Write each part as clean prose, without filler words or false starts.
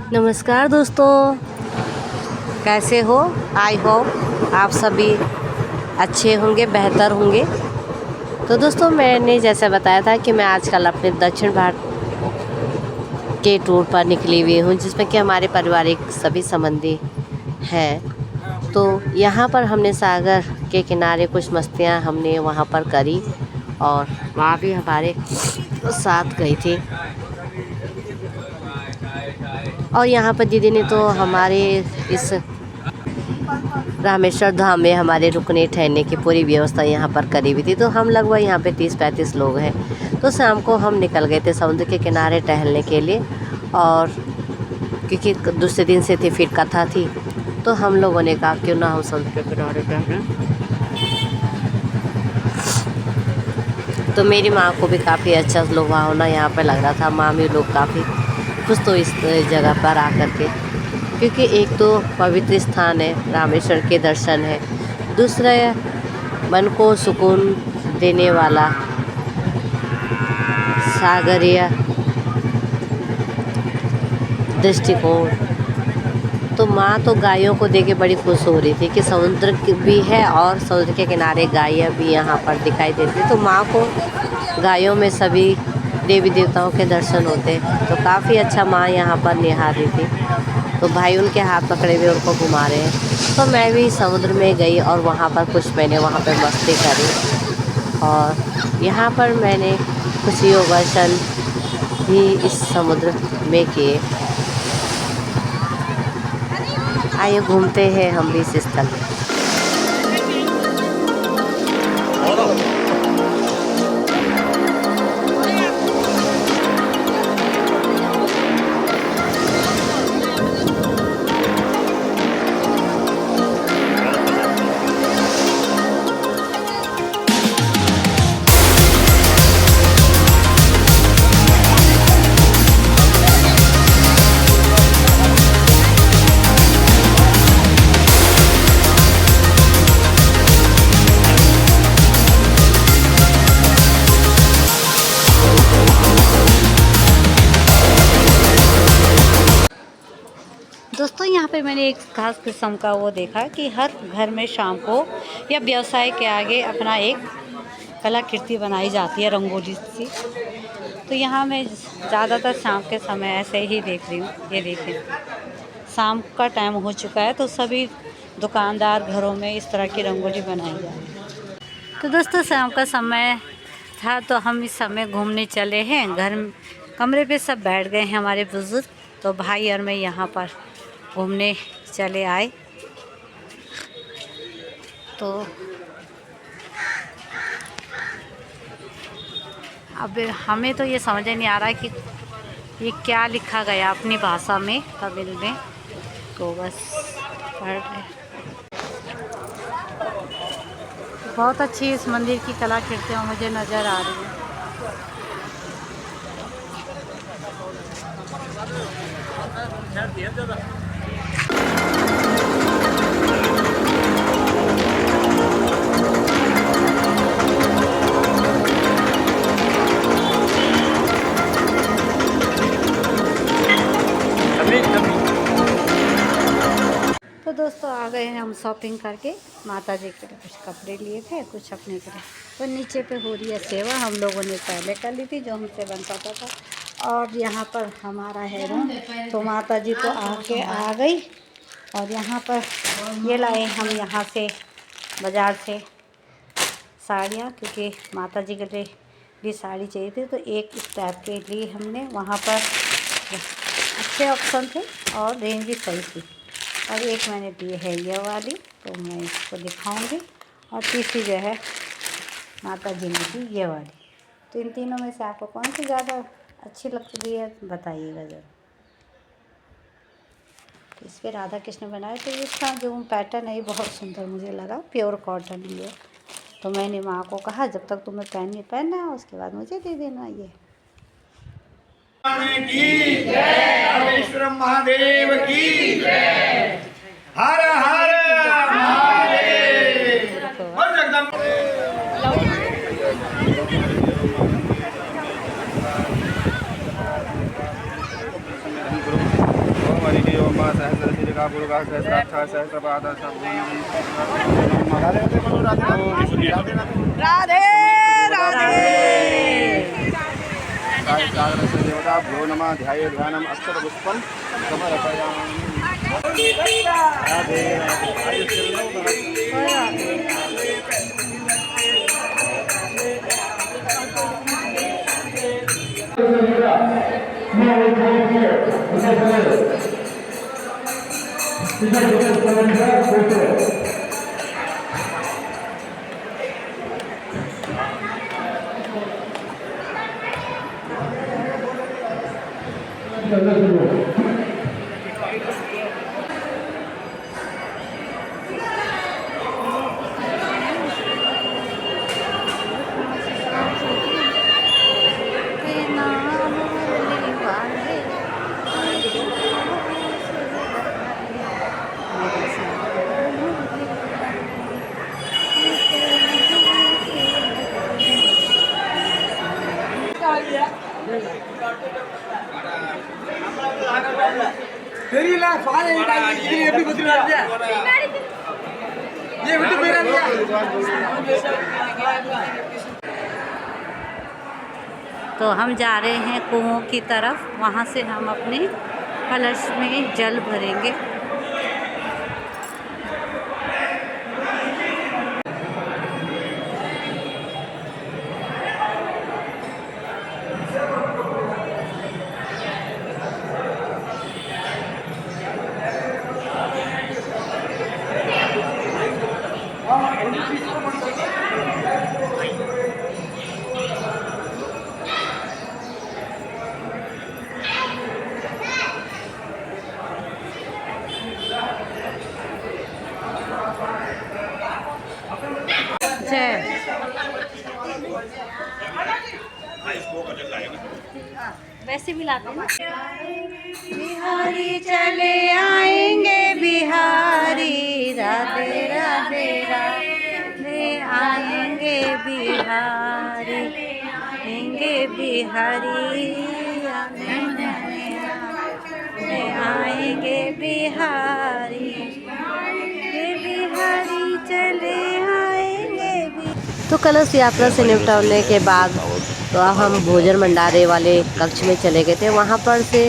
नमस्कार दोस्तों, कैसे हो? आई होप आप सभी अच्छे होंगे, बेहतर होंगे। तो दोस्तों, मैंने जैसे बताया था कि मैं आजकल अपने दक्षिण भारत के टूर पर निकली हुई हूँ, जिसमें कि हमारे पारिवारिक सभी संबंधी हैं। तो यहाँ पर हमने सागर के किनारे कुछ मस्तियाँ हमने वहाँ पर करी और वहाँ भी हमारे साथ गई थी। और यहाँ पर दीदी ने तो हमारे इस रामेश्वर धाम में हमारे रुकने ठहरने की पूरी व्यवस्था यहाँ पर करी हुई थी। तो हम लगभग यहाँ पे 30-35 लोग हैं। तो शाम को हम निकल गए थे समुद्र के किनारे टहलने के लिए, और क्योंकि दूसरे दिन से थी फिर कथा थी, तो हम लोगों ने कहा क्यों ना हम समुद्र के किनारे टहलें। तो मेरी माँ को भी काफ़ी अच्छा लुभावना यहाँ पर लग रहा था। मामी लोग काफ़ी खुश तो इस जगह पर आकर के, क्योंकि एक तो पवित्र स्थान है, रामेश्वर के दर्शन है, दूसरा मन को सुकून देने वाला सागरीय दृष्टिकोण। तो माँ तो गायों को देख के बड़ी खुश हो रही थी कि समुद्र भी है और समुद्र के किनारे गायें भी यहाँ पर दिखाई देती। तो माँ को गायों में सभी देवी देवताओं के दर्शन होते, तो काफ़ी अच्छा माँ यहाँ पर निहार रही थी। तो भाई उनके हाथ पकड़े हुए उनको घुमा रहे हैं। तो मैं भी समुद्र में गई और वहाँ पर कुछ मैंने वहाँ पर मस्ती करी, और यहाँ पर मैंने कुछ योगासन भी इस समुद्र में किए। आइए घूमते हैं हम भी इस स्थल में। दोस्तों, यहाँ पे मैंने एक खास किस्म का वो देखा कि हर घर में शाम को या व्यवसाय के आगे अपना एक कलाकृति बनाई जाती है, रंगोली सी। तो यहाँ मैं ज़्यादातर शाम के समय ऐसे ही देख रही हूँ। ये देखें, शाम का टाइम हो चुका है, तो सभी दुकानदार घरों में इस तरह की रंगोली बनाई जा रही है। तो दोस्तों, शाम का समय था, तो हम इस समय घूमने चले हैं। घर कमरे पे सब बैठ गए हैं हमारे बुज़ुर्ग, तो भाई और मैं यहाँ पर घूमने चले आए। तो अब हमें तो ये समझ नहीं आ रहा है कि ये क्या लिखा गया अपनी भाषा में, तमिल में। तो बस पढ़ रहे। बहुत अच्छी इस मंदिर की कलाकृतियाँ मुझे नज़र आ रही हैं। तो दोस्तों, आ गए हैं हम शॉपिंग करके। माता जी के लिए कुछ कपड़े लिए थे, कुछ अपने के लिए। तो नीचे पे हो रही है सेवा, हम लोगों ने पहले कर ली थी जो हमसे बन पाता था। और यहाँ पर हमारा है रूम। तो माता जी तो आके आ गई, और यहाँ पर ये लाए हम यहाँ से बाज़ार से साड़ियाँ, क्योंकि माता जी के लिए भी साड़ी चाहिए थी। तो एक स्टेप के लिए हमने वहाँ पर अच्छे ऑप्शन थे और रेंज भी सही थी। और एक मैंने दी है ये वाली, तो मैं इसको दिखाऊंगी। और तीसरी जो है माता जी ने दी ये वाली। तो इन तीनों में से आपको कौन सी ज़्यादा अच्छी लगती है बताइएगा ज़रूर। तो इस पर राधा कृष्ण बनाए, तो इसका जो पैटर्न है ये बहुत सुंदर मुझे लगा, प्योर कॉटन ही है। तो मैंने माँ को कहा जब तक तुम्हें पहनना है उसके बाद मुझे दे देना ये। की जय, रामेश्वरम महादेव की जय, हर हर महादेव। राधे राधे। देवता भ्यो नमः ध्याये ध्यानम अक्षर पुष्पम समर्पयामि। தெரியல பாதை இது எப்படி குத்துறாங்க ये விட்டு போயிராதீங்க। तो हम जा रहे हैं कुओं की तरफ, वहाँ से हम अपने कलश में जल भरेंगे। वैसे भी लाते हैं। बिहारी चले आएंगे बिहारी, राधे राधे राधे आएंगे बिहारी, आएंगे बिहारी, आएंगे बिहारी, बिहारी चले आएंगे। तो कलश यात्रा से निपटने के बाद तो अब हम भोजन भंडारे वाले कक्ष में चले गए थे। वहाँ पर से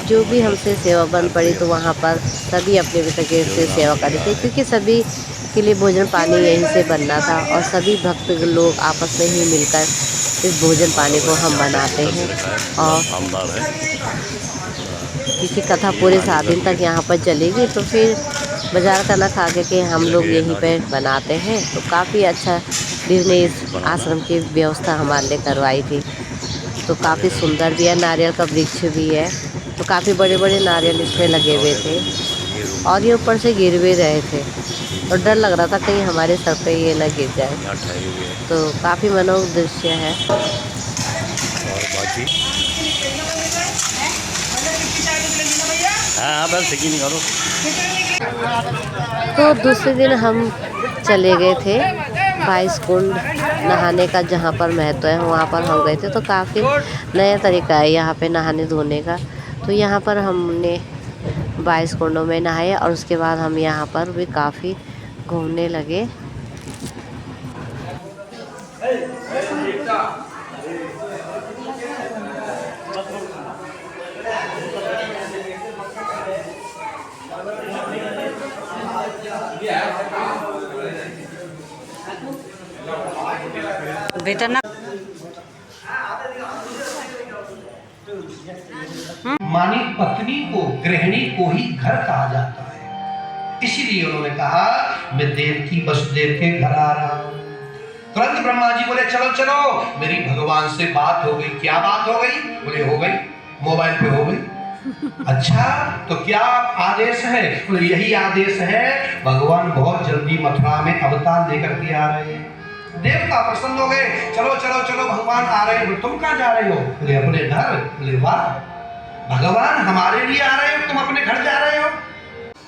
जो भी हमसे सेवा बन पड़ी तो वहाँ पर सभी अपने तरीके से सेवा कर रहे थे, क्योंकि सभी के लिए भोजन पानी यहीं से बनना था और सभी भक्त लोग आपस में ही मिलकर इस भोजन पानी को हम बनाते हैं। और क्योंकि कथा पूरे 7 दिन तक यहाँ पर चलेगी तो फिर बाजार का ना खा के हम लोग यहीं पे बनाते हैं। तो काफ़ी अच्छा दीदी ने इस आश्रम की व्यवस्था हमारे लिए करवाई थी। तो काफ़ी सुंदर भी है, नारियल का वृक्ष भी है, तो काफ़ी बड़े बड़े नारियल इसमें लगे हुए थे और ये ऊपर से गिर भी रहे थे और डर लग रहा था कहीं हमारे सर पे ये ना गिर जाए। तो काफ़ी मनोहर दृश्य है। हाँ बस निकालो। तो दूसरे दिन हम चले गए थे 22 कुंड नहाने का, जहाँ पर महत्व है वहाँ पर हम गए थे। तो काफ़ी नया तरीका है यहाँ पे नहाने धोने का। तो यहाँ पर हमने 22 कुंडों में नहाए और उसके बाद हम यहाँ पर भी काफ़ी घूमने लगे। बेटा ना मानी पत्नी को, गृहिणी को ही घर कहा जाता है। इसीलिए उन्होंने कहा मैं देवकी वसुदेव के घर आ रहा हूं। तुरंत ब्रह्मा जी बोले चलो चलो, मेरी भगवान से बात हो गई। क्या बात हो गई? बोले हो गई, मोबाइल पे हो गई। अच्छा तो क्या आदेश है? बोले यही आदेश है, भगवान बहुत जल्दी मथुरा में अवतार लेकर के आ रहे हैं। देवता प्रसन्न हो गए, चलो चलो चलो भगवान आ रहे हैं। तुम कहाँ जा रहे हो? बोले अपने घर। बोले वाह, भगवान हमारे लिए आ रहे हो, तुम अपने घर जा रहे हो।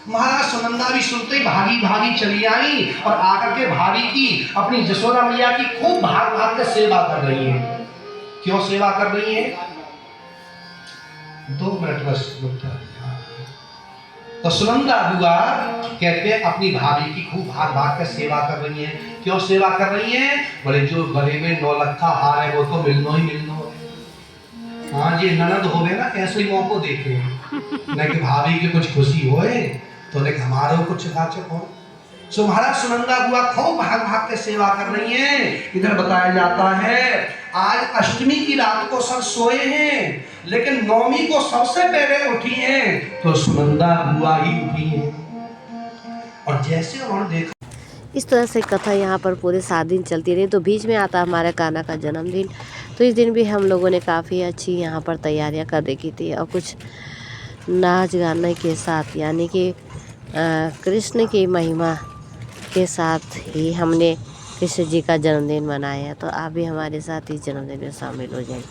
महाराज सुनंदा भी सुनते ही भागी भागी चली आई और आकर के भाभी की, अपनी जसोदा मैया की खूब भाग भाग कर सेवा कर रही है। क्यों सेवा कर रही है? 2 मिनट बस रुक जाओ। तो सुनंदा बुआ कहते हैं अपनी भाभी की खूब भाग भाग कर सेवा कर रही हैं। क्यों सेवा कर रही हैं? बोले जो गले में 9 लखा हार है वो तो मिलनो ही मिलनो है। हाँ जी, ननद हो गए ना ऐसे ही मौको देखे न कि भाभी की कुछ खुशी होए तो ने हमारे कुछ गाचक हो। सो महाराज सुनंदा बुआ खूब भाग भाग के सेवा कर रही हैं। इधर बताया जाता है आज अष्टमी की रात को सब सोए हैं लेकिन नौमी को सबसे पहले उठी हैं तो सुनंदा बुआ ही उठी हैं। और जैसे उन्होंने देखा इस तरह से कथा यहाँ पर पूरे 7 दिन चलती रही। तो बीच में आता हमारा कान्हा का जन्मदिन। तो इस दिन भी हम लोगों ने काफ़ी अच्छी यहाँ पर तैयारियाँ कर रखी थी और कुछ नाच गाने के साथ यानी कि कृष्ण की महिमा के साथ ही हमने कृष्ण जी का जन्मदिन मनाया। तो आप भी हमारे साथ इस जन्मदिन में शामिल हो जाइए।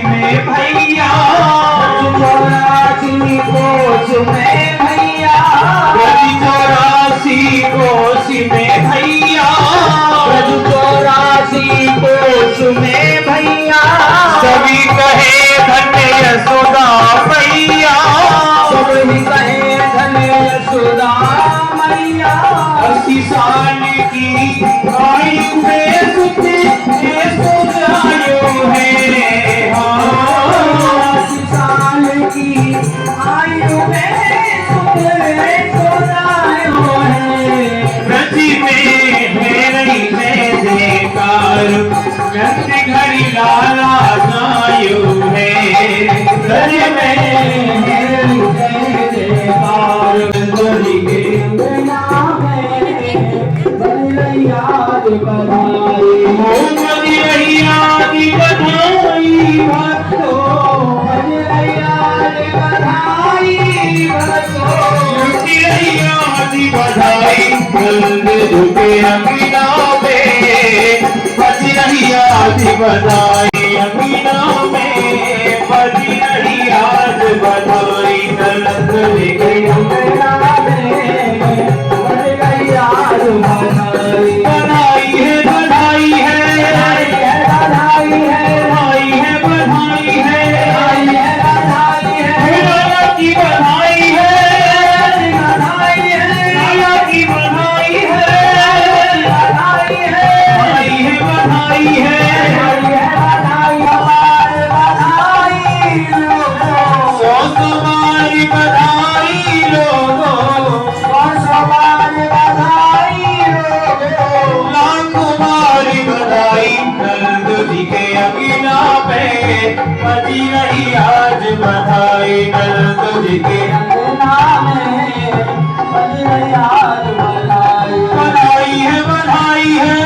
में भैया 84 कोस में भैया 84 कोस में भैया 84 कोस में भैया सभी कहे धन्य यशोदा मैया सभी कहे धन्य यशोदा मैया 80 साल की आयु में सुते सुजायो है घड़ी लाला जायो है घर में याद बधाई बधाई झुके अमीना में बजी रही आज बधाई अमीना में बजी रही आज बधाई तलक लेके अमीना में बजी रही आज बधाई बधाई है बधाई है बधाई है बधाई है बधाई है बधाई है बधाई है की बधाई है बजी रही आज बधाई नल के अंगना में बजी रही आज बधाई बधाई है बधाई है बधाई है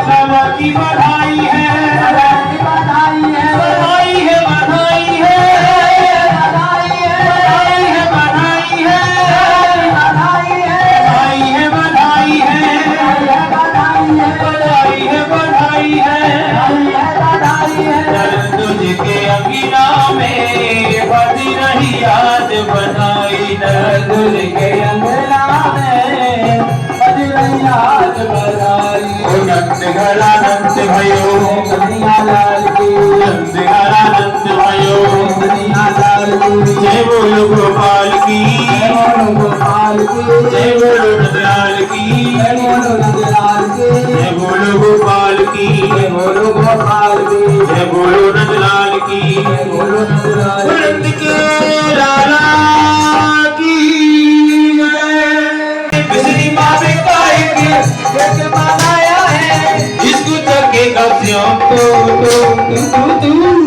बाबा की बधाई है बधाई है बधाई है बधाई है बधाई है बधाई है बधाई है बधाई है बधाई है बधाई है बधाई है बधाई है तुझके अंगना में बजी रही आज बधाई तुझके अंगना में बजी रही आज बधाई नंद घरा नंद भयो कन्हैया लाल की नंद घरा नंद भयो कन्हैया लाल की जय बोलो गोपाल की जय बोलो गोपाल की जय बोलो नंदलाल की जय बोलो नंदलाल की जय बोलो गोपाल की जय बोलो गोपाल की जय बोलो नंदलाल की जय बोलो नंदलाल नंद के लाला की जय बिजली मावे काहे के बनाया है इसको चके गस्यों तू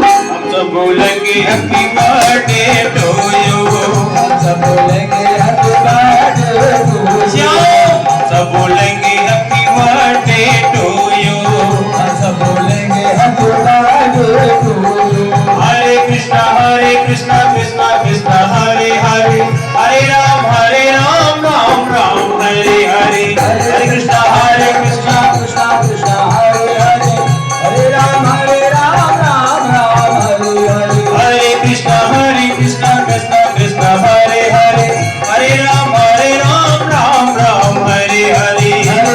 हम सब बोलेंगे हैप्पी बर्थडे टू यू हम सब बोलेंगे हैप्पी बर्थडे टू यू सब बोलेंगे हैप्पी बर्थडे टू यू हम सब बोलेंगे happy birthday to you Hare Krishna Krishna Krishna Hare Hare Hare Ram Krishna Hare Hare Hare Ram Ram Ram Hare Hare Hare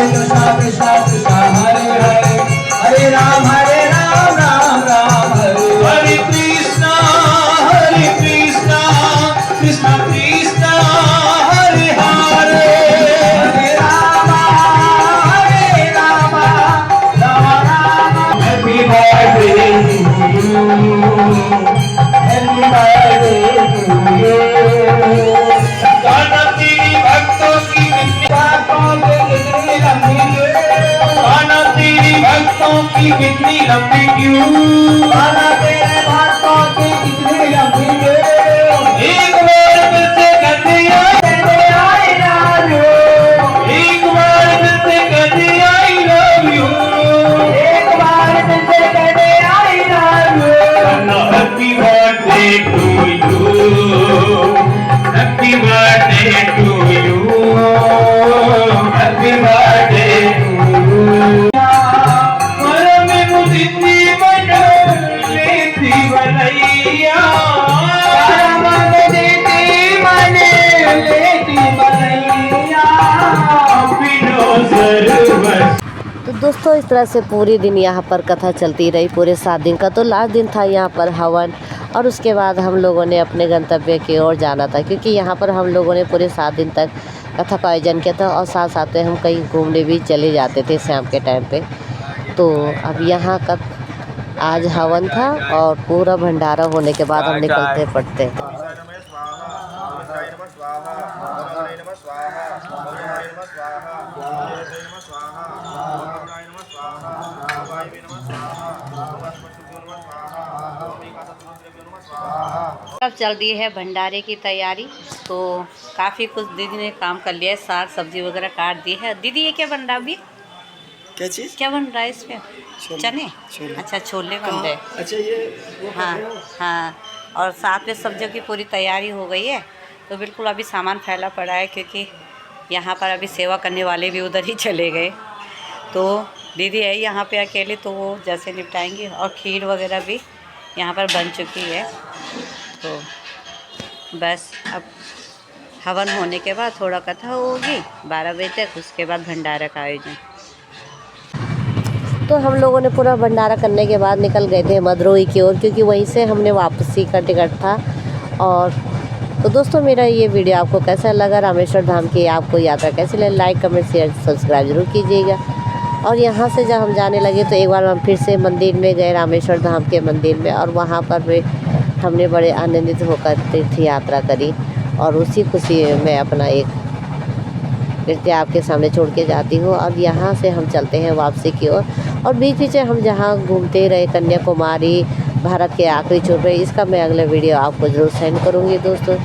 Krishna Krishna Krishna Hare Hare Hare Ram Ram Ram Hare Hare Krishna Krishna Krishna Hare Hare Hare Ram Ram Ram happy birthday happy birthday to you गाना तेरी भक्तों की कितनी बातों पे कितनी लंबी गाना तेरी भक्तों की कितनी लंबी क्यों गाना तेरे भक्तों की कितनी लंबी एक बार दिल से कहते आई लव यू एक बार दिल से कहते आई लव यू एक बार दिल से कहते I love you happy birthday to you happy birthday to you happy birthday to you मन में मुझे बना लेती बनैया तो दोस्तों इस तरह से पूरे दिन यहाँ पर कथा चलती रही, पूरे 7 दिन का। तो लास्ट दिन था यहाँ पर हवन, और उसके बाद हम लोगों ने अपने गंतव्य की ओर जाना था, क्योंकि यहाँ पर हम लोगों ने पूरे 7 दिन तक कथा का आयोजन किया था, और साथ साथ में हम कहीं घूमने भी चले जाते थे शाम के टाइम पे। तो अब यहाँ का आज हवन था, और पूरा भंडारा होने के बाद हम निकलते पड़ते। अब चल रही है भंडारे की तैयारी। तो काफ़ी कुछ दीदी ने काम कर लिया है, साग सब्जी वगैरह काट दी है। दीदी ये क्या बन रहा है अभी? क्या चीज़? क्या बन रहा है इसमें? चने? अच्छा, छोले बन रहे। अच्छा, ये हाँ हाँ, और साथ में सब्जियों की पूरी तैयारी हो गई है। तो बिल्कुल अभी सामान फैला पड़ा है, क्योंकि यहाँ पर अभी सेवा करने वाले भी उधर ही चले गए। तो दीदी है यहाँ पे अकेले, तो वो जैसे निपटाएंगी। और खीर वगैरह भी यहाँ पर बन चुकी है। तो बस अब हवन होने के बाद थोड़ा कथा होगी 12 बजे तक, उसके बाद भंडारा का आयोजन। तो हम लोगों ने पूरा भंडारा करने के बाद निकल गए थे मदरोई की ओर, क्योंकि वहीं से हमने वापसी का टिकट था। और तो दोस्तों मेरा ये वीडियो आपको कैसा लगा, रामेश्वर धाम की आपको यात्रा कैसी लगी, लाइक कमेंट शेयर सब्सक्राइब जरूर कीजिएगा। और यहाँ से जब हम जाने लगे तो एक बार हम फिर से मंदिर में गए, रामेश्वर धाम के मंदिर में, और वहाँ पर भी हमने बड़े आनंदित होकर तीर्थ यात्रा करी। और उसी खुशी में अपना एक नृत्य आपके सामने छोड़ के जाती हूँ। और यहाँ से हम चलते हैं वापसी की ओर, और बीच बीच हम जहाँ घूमते रहे कन्याकुमारी, भारत के आखिरी छोर पे, इसका मैं अगला वीडियो आपको ज़रूर सेंड करूँगी दोस्तों।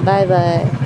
Bye bye.